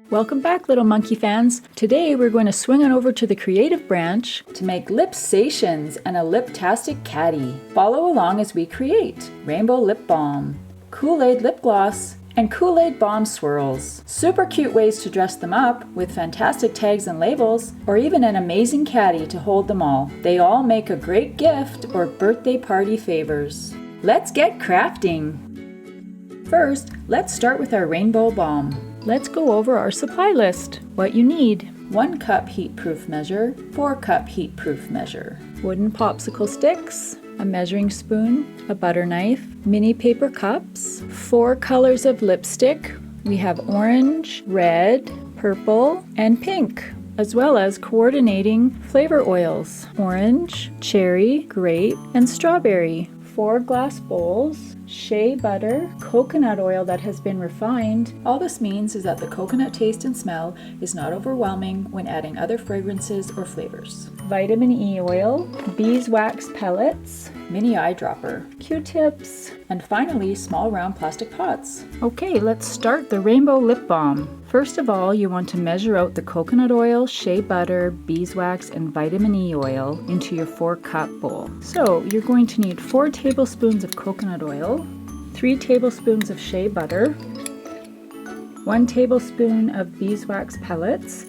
Welcome back, little monkey fans. Today we're going to swing on over to the creative branch to make Lipsations and a Liptastic Caddy. Follow along as we create Rainbow Lip Balm, Koolaid Lip Gloss, and Kool-aid Balm Swirls. Super cute ways to dress them up with fantastic tags and labels, or even an amazing caddy to hold them all. They all make a great gift or birthday party favors. Let's get crafting! First, let's start with our Rainbow Balm. Let's go over our supply list. What you need: 1 cup heat-proof measure, 4 cup heat-proof measure, wooden popsicle sticks, a measuring spoon, a butter knife, mini paper cups, 4 colors of lipstick. We have orange, red, purple, and pink, as well as coordinating flavor oils: orange, cherry, grape, and strawberry. 4 glass bowls, shea butter, coconut oil that has been refined. All this means is that the coconut taste and smell is not overwhelming when adding other fragrances or flavors. Vitamin E oil, beeswax pellets, mini eyedropper, Q-tips, and finally small round plastic pots. Okay, let's start the Rainbow Lip Balm. First of all, you want to measure out the coconut oil, shea butter, beeswax, and vitamin E oil into your 4-cup bowl. So you're going to need 4 tablespoons of coconut oil, 3 tablespoons of shea butter, 1 tablespoon of beeswax pellets.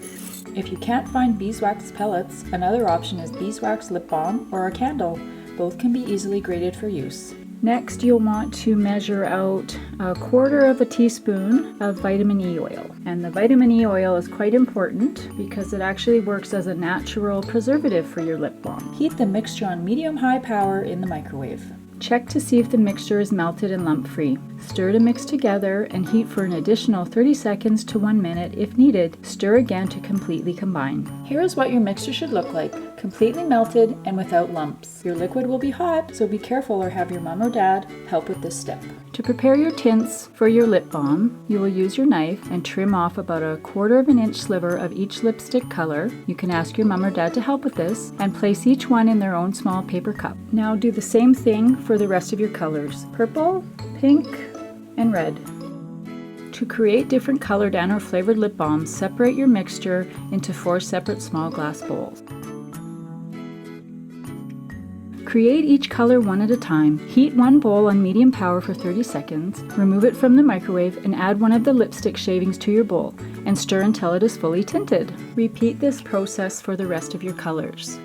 If you can't find beeswax pellets, another option is beeswax lip balm or a candle. Both can be easily grated for use. Next, you'll want to measure out 1/4 teaspoon of vitamin E oil. And the vitamin E oil is quite important because it actually works as a natural preservative for your lip balm. Heat the mixture on medium-high power in the microwave. Check to see if the mixture is melted and lump-free. Stir to mix together and heat for an additional 30 seconds to 1 minute if needed. Stir again to completely combine. Here is what your mixture should look like: completely melted and without lumps. Your liquid will be hot, so be careful or have your mom or dad help with this step. To prepare your tints for your lip balm, you will use your knife and trim off about 1/4 inch sliver of each lipstick color. You can ask your mom or dad to help with this and place each one in their own small paper cup. Now do the same thing for the rest of your colors: purple, pink, and red. To create different colored and or flavored lip balms, separate your mixture into 4 separate small glass bowls. Create each color one at a time. Heat 1 bowl on medium power for 30 seconds, remove it from the microwave and add one of the lipstick shavings to your bowl and stir until it is fully tinted. Repeat this process for the rest of your colors.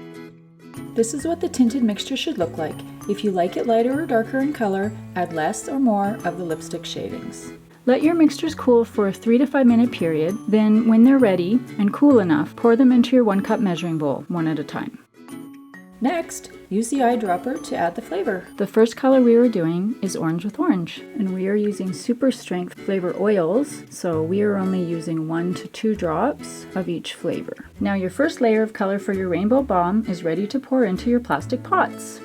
This is what the tinted mixture should look like. If you like it lighter or darker in color, add less or more of the lipstick shavings. Let your mixtures cool for a 3 to 5 minute period. Then, when they're ready and cool enough, pour them into your 1-cup measuring bowl, one at a time. Next, use the eyedropper to add the flavor. The first color we were doing is orange with orange, and we are using super strength flavor oils, so we are only using 1 to 2 drops of each flavor. Now your first layer of color for your rainbow balm is ready to pour into your plastic pots.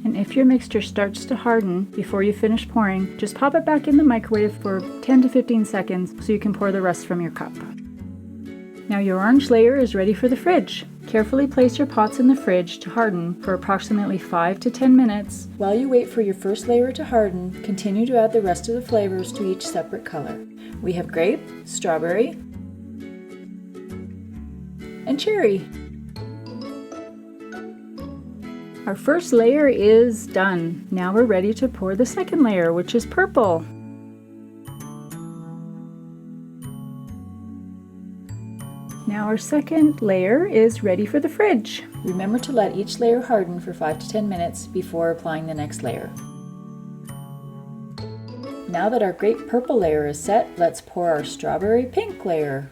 And if your mixture starts to harden before you finish pouring, just pop it back in the microwave for 10 to 15 seconds so you can pour the rest from your cup. Now your orange layer is ready for the fridge. Carefully place your pots in the fridge to harden for approximately 5 to 10 minutes. While you wait for your first layer to harden, continue to add the rest of the flavors to each separate color. We have grape, strawberry, and cherry. Our first layer is done. Now we're ready to pour the second layer, which is purple. Now our second layer is ready for the fridge. Remember to let each layer harden for 5 to 10 minutes before applying the next layer. Now that our grape purple layer is set, let's pour our strawberry pink layer.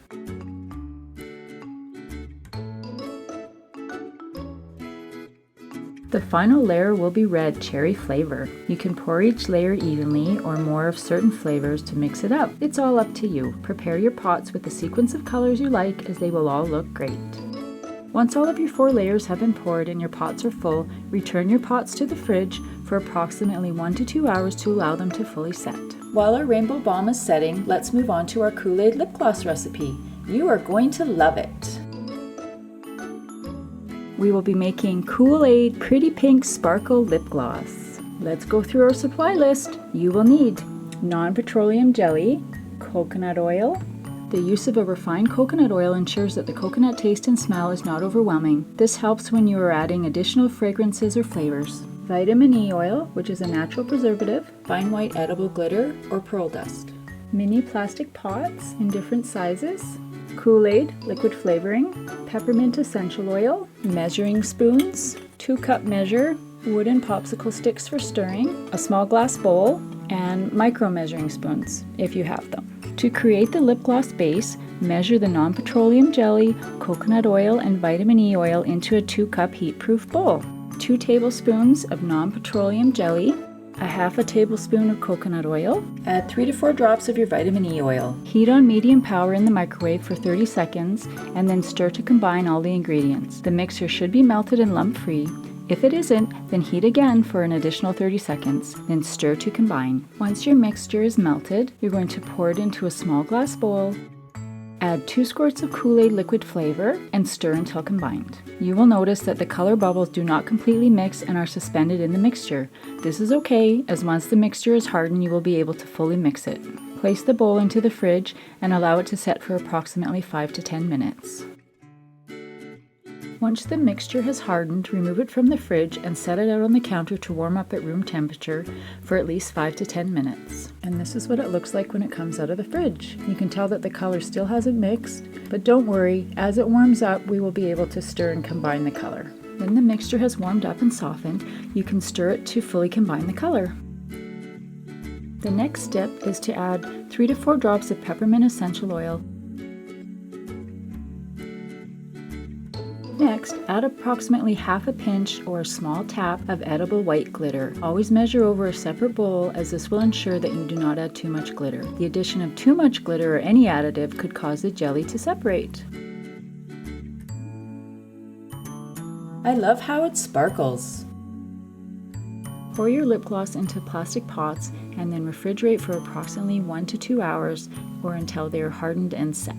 The final layer will be red cherry flavor. You can pour each layer evenly or more of certain flavors to mix it up. It's all up to you. Prepare your pots with the sequence of colors you like, as they will all look great. Once all of your 4 layers have been poured and your pots are full, return your pots to the fridge for approximately 1 to 2 hours to allow them to fully set. While our rainbow balm is setting, let's move on to our Kool-aid lip gloss recipe. You are going to love it. We will be making Kool-aid Pretty Pink Sparkle Lip Gloss. Let's go through our supply list. You will need non-petroleum jelly, coconut oil. The use of a refined coconut oil ensures that the coconut taste and smell is not overwhelming. This helps when you are adding additional fragrances or flavors. Vitamin E oil, which is a natural preservative. Fine white edible glitter or pearl dust. Mini plastic pots in different sizes. Kool-Aid liquid flavoring. Peppermint essential oil. Measuring spoons. 2-cup measure. Wooden popsicle sticks for stirring. A small glass bowl. And micro measuring spoons, if you have them. To create the lip gloss base, measure the non-petroleum jelly, coconut oil, and vitamin E oil into a 2-cup heat-proof bowl. 2 tablespoons of non-petroleum jelly, a half a tablespoon of coconut oil. Add 3 to 4 drops of your vitamin E oil. Heat on medium power in the microwave for 30 seconds, and then stir to combine all the ingredients. The mixture should be melted and lump-free. If it isn't, then heat again for an additional 30 seconds, then stir to combine. Once your mixture is melted, you're going to pour it into a small glass bowl. Add 2 squirts of Kool-Aid liquid flavor and stir until combined. You will notice that the color bubbles do not completely mix and are suspended in the mixture. This is okay, as once the mixture is hardened, you will be able to fully mix it. Place the bowl into the fridge and allow it to set for approximately 5 to 10 minutes. Once the mixture has hardened, remove it from the fridge and set it out on the counter to warm up at room temperature for at least 5 to 10 minutes. And this is what it looks like when it comes out of the fridge. You can tell that the color still hasn't mixed, but don't worry, as it warms up, we will be able to stir and combine the color. When the mixture has warmed up and softened, you can stir it to fully combine the color. The next step is to add 3 to 4 drops of peppermint essential oil. Next, add approximately half a pinch or a small tap of edible white glitter. Always measure over a separate bowl, as this will ensure that you do not add too much glitter. The addition of too much glitter or any additive could cause the jelly to separate. I love how it sparkles. Pour your lip gloss into plastic pots and then refrigerate for approximately 1 to 2 hours or until they are hardened and set.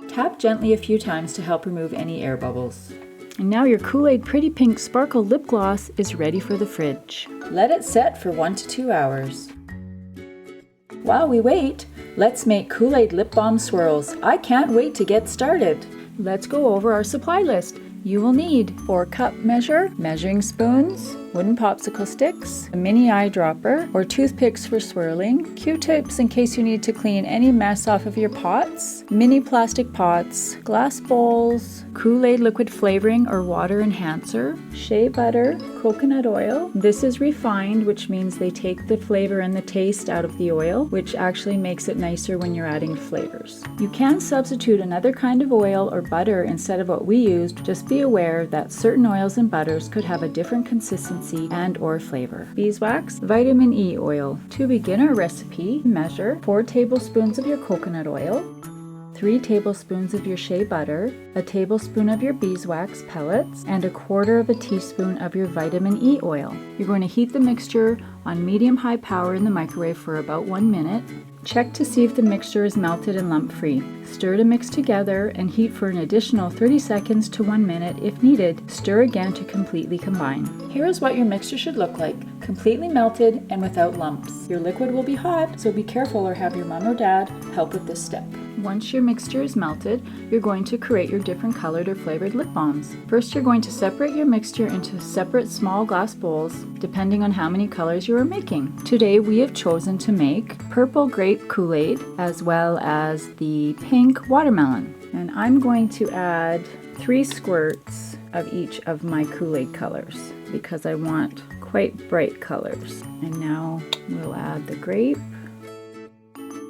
Tap gently a few times to help remove any air bubbles. And now your Kool-Aid Pretty Pink Sparkle Lip Gloss is ready for the fridge. Let it set for 1 to 2 hours. While we wait, let's make Kool-Aid Lip Balm Swirls. I can't wait to get started. Let's go over our supply list. You will need 4-cup measure, measuring spoons, wooden popsicle sticks, a mini eyedropper or toothpicks for swirling, Q-tips in case you need to clean any mess off of your pots, mini plastic pots, glass bowls, Kool-Aid liquid flavoring or water enhancer, shea butter, coconut oil. This is refined, which means they take the flavor and the taste out of the oil, which actually makes it nicer when you're adding flavors. You can substitute another kind of oil or butter instead of what we used. Just be aware that certain oils and butters could have a different consistency and or flavor. Beeswax, vitamin E oil. To begin our recipe, measure 4 tablespoons of your coconut oil, 3 tablespoons of your shea butter, a tablespoon of your beeswax pellets, and 1/4 teaspoon of your vitamin E oil. You're going to heat the mixture on medium-high power in the microwave for about 1 minute. Check to see if the mixture is melted and lump-free. Stir to mix together and heat for an additional 30 seconds to 1 minute if needed. Stir again to completely combine. Here is what your mixture should look like, completely melted and without lumps. Your liquid will be hot, so be careful or have your mom or dad help with this step. Once your mixture is melted, you're going to create your different colored or flavored lip balms. First, you're going to separate your mixture into separate small glass bowls, depending on how many colors you are making. Today, we have chosen to make purple grape Kool-Aid, as well as the pink watermelon. And I'm going to add 3 squirts of each of my Kool-Aid colors, because I want quite bright colors. And now we'll add the grape.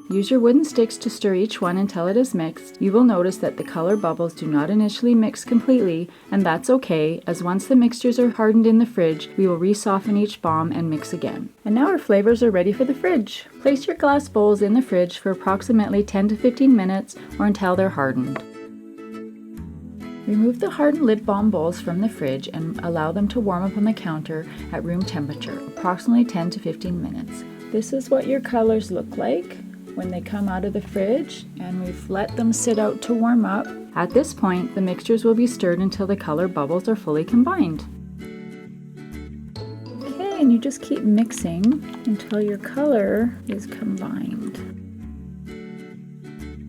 Use your wooden sticks to stir each one until it is mixed. You will notice that the color bubbles do not initially mix completely, and that's okay, as once the mixtures are hardened in the fridge, we will re-soften each balm and mix again. And now our flavors are ready for the fridge. Place your glass bowls in the fridge for approximately 10 to 15 minutes or until they're hardened. Remove the hardened lip balm bowls from the fridge and allow them to warm up on the counter at room temperature, approximately 10 to 15 minutes. This is what your colors look like when they come out of the fridge, and we've let them sit out to warm up. At this point, the mixtures will be stirred until the color bubbles are fully combined. Okay, and you just keep mixing until your color is combined.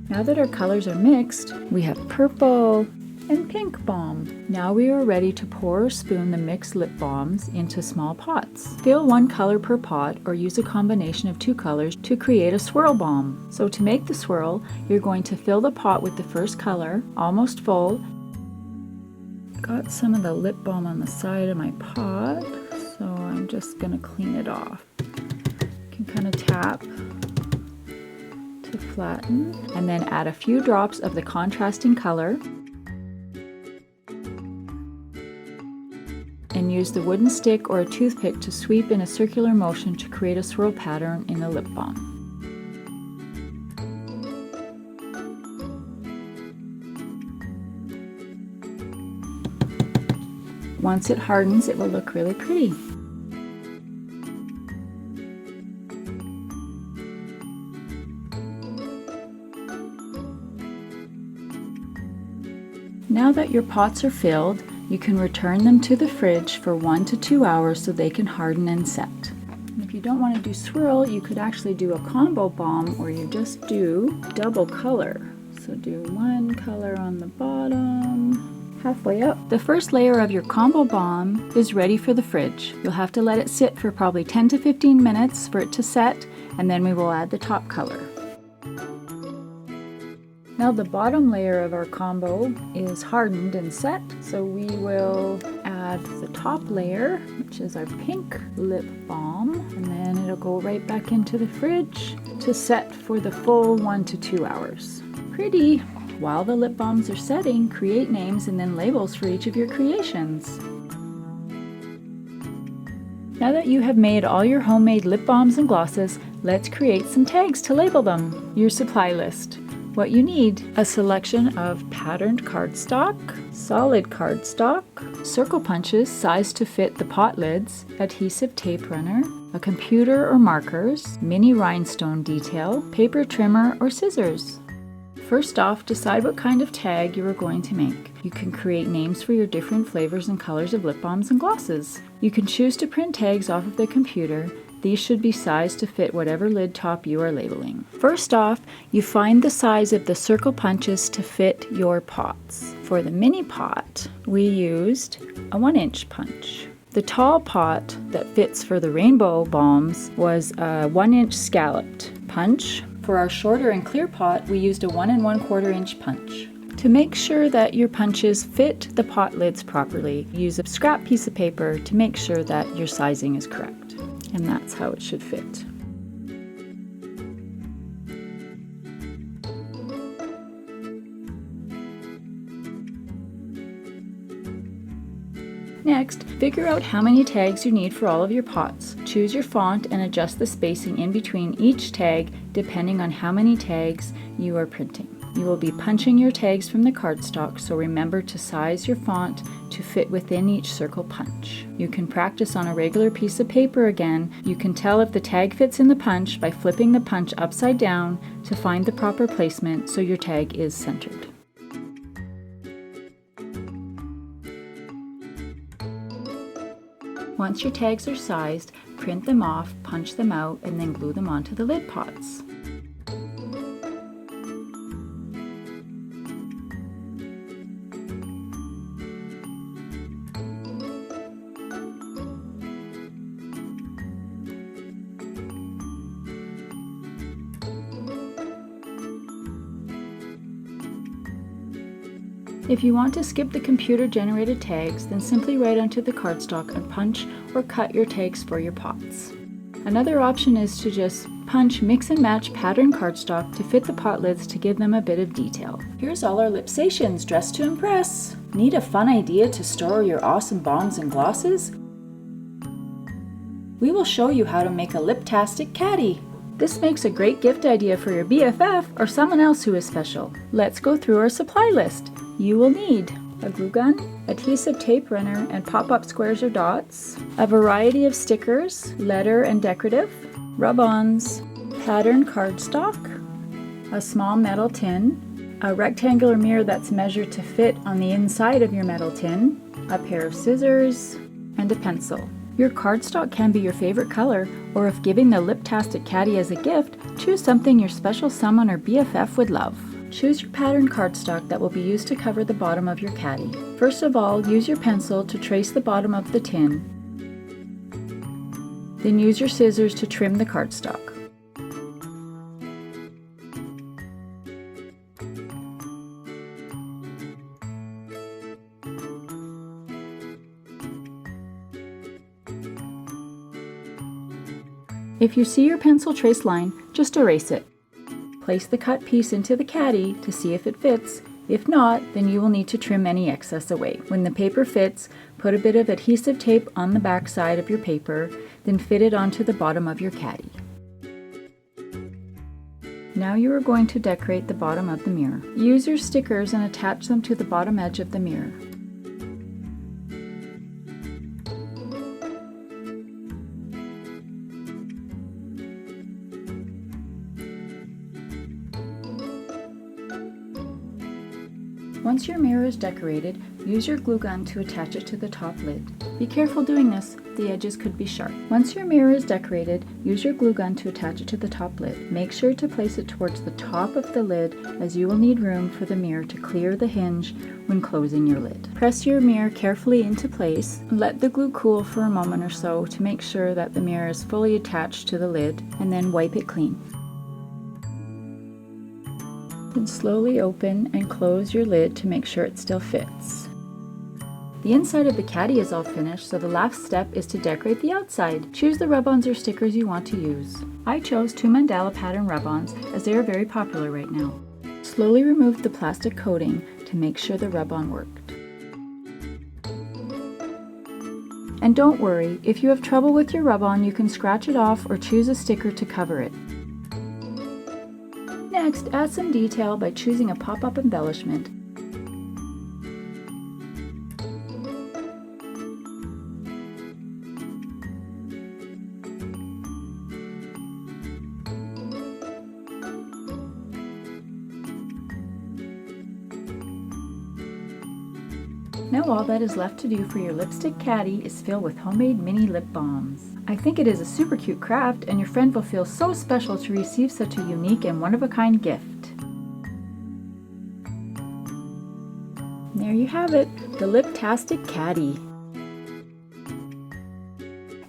Now that our colors are mixed, we have purple and pink balm. Now we are ready to pour or spoon the mixed lip balms into small pots. Fill one color per pot or use a combination of two colors to create a swirl balm. So to make the swirl, you're going to fill the pot with the first color, almost full. Got some of the lip balm on the side of my pot, so I'm just gonna clean it off. You can kind of tap to flatten, and then add a few drops of the contrasting color. And use the wooden stick or a toothpick to sweep in a circular motion to create a swirl pattern in the lip balm. Once it hardens, it will look really pretty. Now that your pots are filled, you can return them to the fridge for 1 to 2 hours so they can harden and set. If you don't want to do swirl, you could actually do a combo balm where you just do double color. So do one color on the bottom, halfway up. The first layer of your combo balm is ready for the fridge. You'll have to let it sit for probably 10 to 15 minutes for it to set, and then we will add the top color. Now the bottom layer of our combo is hardened and set, so we will add the top layer, which is our pink lip balm, and then it'll go right back into the fridge to set for the full 1 to 2 hours. Pretty! While the lip balms are setting, create names and then labels for each of your creations. Now that you have made all your homemade lip balms and glosses, let's create some tags to label them. Your supply list. What you need: a selection of patterned cardstock, solid cardstock, circle punches sized to fit the pot lids, adhesive tape runner, a computer or markers, mini rhinestone detail, paper trimmer or scissors. First off, decide what kind of tag you are going to make. You can create names for your different flavors and colors of lip balms and glosses. You can choose to print tags off of the computer. These should be sized to fit whatever lid top you are labeling. First off, you find the size of the circle punches to fit your pots. For the mini pot, we used a 1-inch punch. The tall pot that fits for the rainbow balms was a 1-inch scalloped punch. For our shorter and clear pot, we used a 1 1/4 inch punch. To make sure that your punches fit the pot lids properly, use a scrap piece of paper to make sure that your sizing is correct. And that's how it should fit. Next, figure out how many tags you need for all of your pots. Choose your font and adjust the spacing in between each tag depending on how many tags you are printing. You will be punching your tags from the cardstock, so remember to size your font to fit within each circle punch. You can practice on a regular piece of paper again. You can tell if the tag fits in the punch by flipping the punch upside down to find the proper placement so your tag is centered. Once your tags are sized, print them off, punch them out, and then glue them onto the lid pots. If you want to skip the computer-generated tags, then simply write onto the cardstock and punch or cut your tags for your pots. Another option is to just punch mix and match patterned cardstock to fit the pot lids to give them a bit of detail. Here's all our Lipsations dressed to impress! Need a fun idea to store your awesome balms and glosses? We will show you how to make a Liptastic Caddy. This makes a great gift idea for your BFF or someone else who is special. Let's go through our supply list. You will need a glue gun, adhesive tape runner and pop-up squares or dots, a variety of stickers, letter and decorative, rub-ons, patterned cardstock, a small metal tin, a rectangular mirror that's measured to fit on the inside of your metal tin, a pair of scissors, and a pencil. Your cardstock can be your favorite color, or if giving the Liptastic Caddy as a gift, choose something your special someone or BFF would love. Choose your pattern cardstock that will be used to cover the bottom of your caddy. First of all, use your pencil to trace the bottom of the tin. Then use your scissors to trim the cardstock. If you see your pencil trace line, just erase it. Place the cut piece into the caddy to see if it fits. If not, then you will need to trim any excess away. When the paper fits, put a bit of adhesive tape on the back side of your paper, then fit it onto the bottom of your caddy. Now you are going to decorate the bottom of the mirror. Use your stickers and attach them to the bottom edge of the mirror. Once your mirror is decorated, use your glue gun to attach it to the top lid. Be careful doing this, the edges could be sharp. Once your mirror is decorated, use your glue gun to attach it to the top lid. Make sure to place it towards the top of the lid, as you will need room for the mirror to clear the hinge when closing your lid. Press your mirror carefully into place. Let the glue cool for a moment or so to make sure that the mirror is fully attached to the lid, and then wipe it clean. Then slowly open and close your lid to make sure it still fits. The inside of the caddy is all finished, so the last step is to decorate the outside. Choose the rub-ons or stickers you want to use. I chose 2 mandala pattern rub-ons as they are very popular right now. Slowly remove the plastic coating to make sure the rub-on worked. And don't worry, if you have trouble with your rub-on, you can scratch it off or choose a sticker to cover it. Next, add some detail by choosing a pop-up embellishment. Now all that is left to do for your lipstick caddy is fill with homemade mini lip balms. I think it is a super cute craft, and your friend will feel so special to receive such a unique and one-of-a-kind gift. And there you have it, the Liptastic Caddy.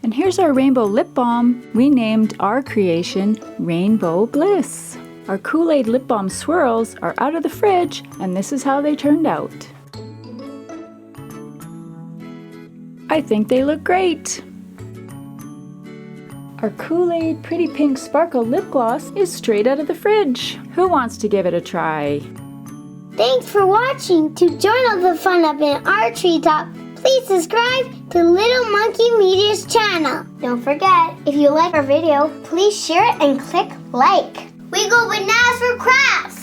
And here's our rainbow lip balm. We named our creation Rainbow Bliss. Our Kool-aid Lip Balm Swirls are out of the fridge, and this is how they turned out. I think they look great! Our Kool-aid Pretty Pink Sparkle Lip Gloss is straight out of the fridge. Who wants to give it a try? Thanks for watching. To join all the fun up in our treetop, please subscribe to Little Monkey Media's channel. Don't forget, if you like our video, please share it and click like. We go bananas for crafts!